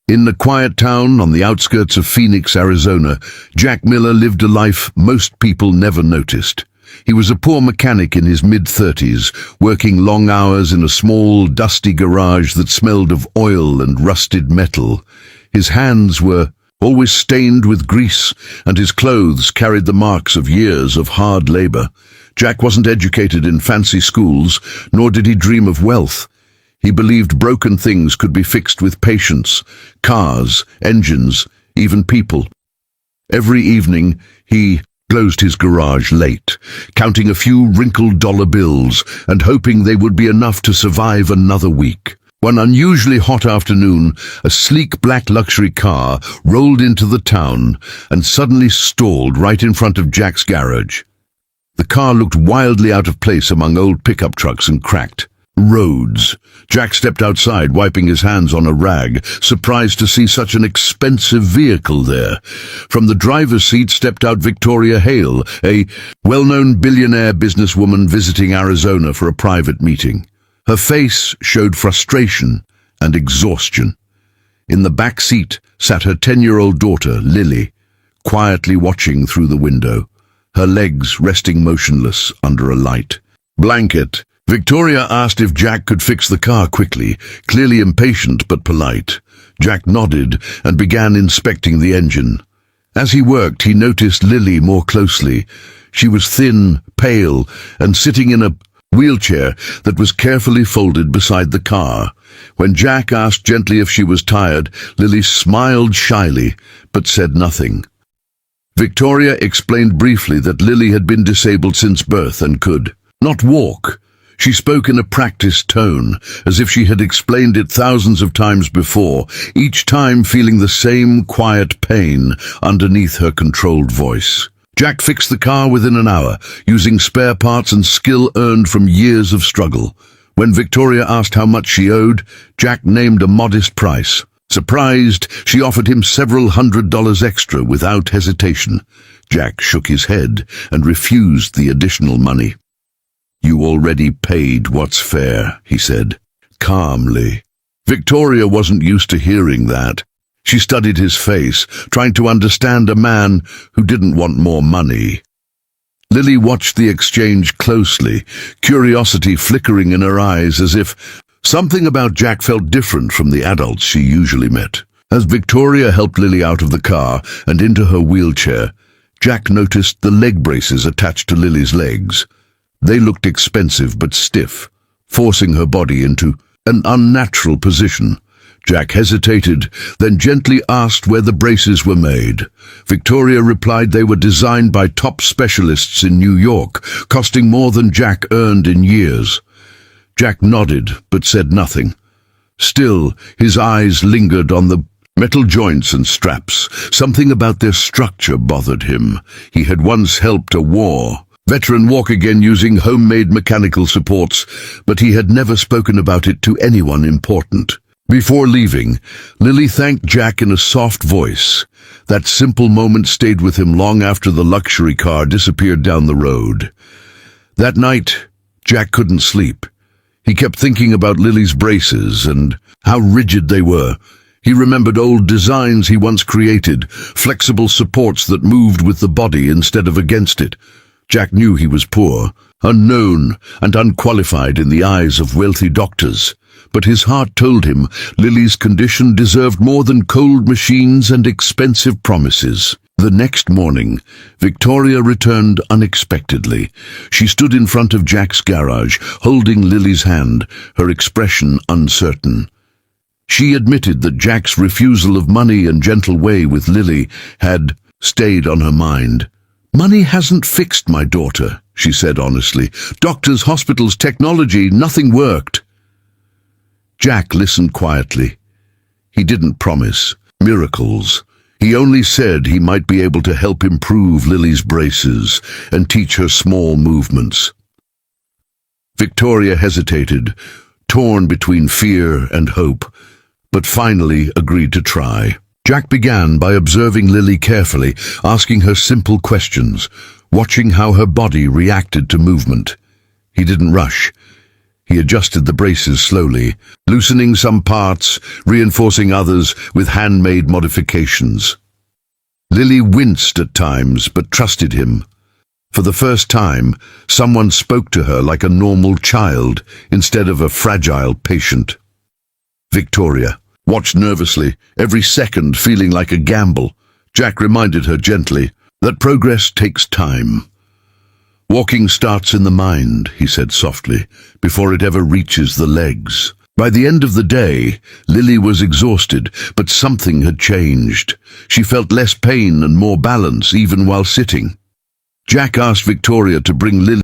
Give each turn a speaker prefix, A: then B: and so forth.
A: In the quiet town on the outskirts of Phoenix, Arizona, Jack Miller lived a life most people never noticed. He was a poor mechanic in his mid-30s, working long hours in a small, dusty garage that smelled of oil and rusted metal. His hands were always stained with grease, and his clothes carried the marks of years of hard labor. Jack wasn't educated in fancy schools, nor did he dream of wealth. He believed broken things could be fixed with patience, cars, engines, even people. Every evening, he closed his garage late, counting a few wrinkled dollar bills and hoping they would be enough to survive another week. One unusually hot afternoon, a sleek black luxury car rolled into the town and suddenly stalled right in front of Jack's garage. The car looked wildly out of place among old pickup trucks and cracked roads. Jack stepped outside, wiping his hands on a rag, surprised to see such an expensive vehicle there. From the driver's seat stepped out Victoria Hale, a well-known billionaire businesswoman visiting Arizona for a private meeting. Her face showed frustration and exhaustion. In the back seat sat her 10-year-old daughter, Lily, quietly watching through the window, her legs resting motionless under a light blanket. Victoria asked if Jack could fix the car quickly, clearly impatient but polite. Jack nodded and began inspecting the engine. As he worked, he noticed Lily more closely. She was thin, pale, and sitting in a wheelchair that was carefully folded beside the car. When Jack asked gently if she was tired, Lily smiled shyly, but said nothing. Victoria explained briefly that Lily had been disabled since birth and could not walk. She spoke in a practiced tone, as if she had explained it thousands of times before, each time feeling the same quiet pain underneath her controlled voice. Jack fixed the car within an hour, using spare parts and skill earned from years of struggle. When Victoria asked how much she owed, Jack named a modest price. Surprised, she offered him several $100s extra without hesitation. Jack shook his head and refused the additional money. "You already paid what's fair," he said, calmly. Victoria wasn't used to hearing that. She studied his face, trying to understand a man who didn't want more money. Lily watched the exchange closely, curiosity flickering in her eyes as if something about Jack felt different from the adults she usually met. As Victoria helped Lily out of the car and into her wheelchair, Jack noticed the leg braces attached to Lily's legs. They looked expensive but stiff, forcing her body into an unnatural position. Jack hesitated, then gently asked where the braces were made. Victoria replied they were designed by top specialists in New York, costing more than Jack earned in years. Jack nodded, but said nothing. Still, his eyes lingered on the metal joints and straps. Something about their structure bothered him. He had once helped a war veteran walk again using homemade mechanical supports, but he had never spoken about it to anyone important. Before leaving, Lily thanked Jack in a soft voice. That simple moment stayed with him long after the luxury car disappeared down the road. That night, Jack couldn't sleep. He kept thinking about Lily's braces and how rigid they were. He remembered old designs he once created, flexible supports that moved with the body instead of against it. Jack knew he was poor, unknown, and unqualified in the eyes of wealthy doctors, but his heart told him Lily's condition deserved more than cold machines and expensive promises. The next morning, Victoria returned unexpectedly. She stood in front of Jack's garage, holding Lily's hand, her expression uncertain. She admitted that Jack's refusal of money and gentle way with Lily had stayed on her mind. "Money hasn't fixed my daughter," she said honestly. "Doctors, hospitals, technology, nothing worked." Jack listened quietly. He didn't promise miracles. He only said he might be able to help improve Lily's braces and teach her small movements. Victoria hesitated, torn between fear and hope, but finally agreed to try. Jack began by observing Lily carefully, asking her simple questions, watching how her body reacted to movement. He didn't rush. He adjusted the braces slowly, loosening some parts, reinforcing others with handmade modifications. Lily winced at times, but trusted him. For the first time, someone spoke to her like a normal child instead of a fragile patient. Victoria watched nervously, every second feeling like a gamble. Jack reminded her gently that progress takes time. Walking starts in the mind, he said softly, before it ever reaches the legs. By the end of the day, Lily was exhausted, but something had changed. She felt less pain and more balance even while sitting. Jack asked Victoria to bring Lily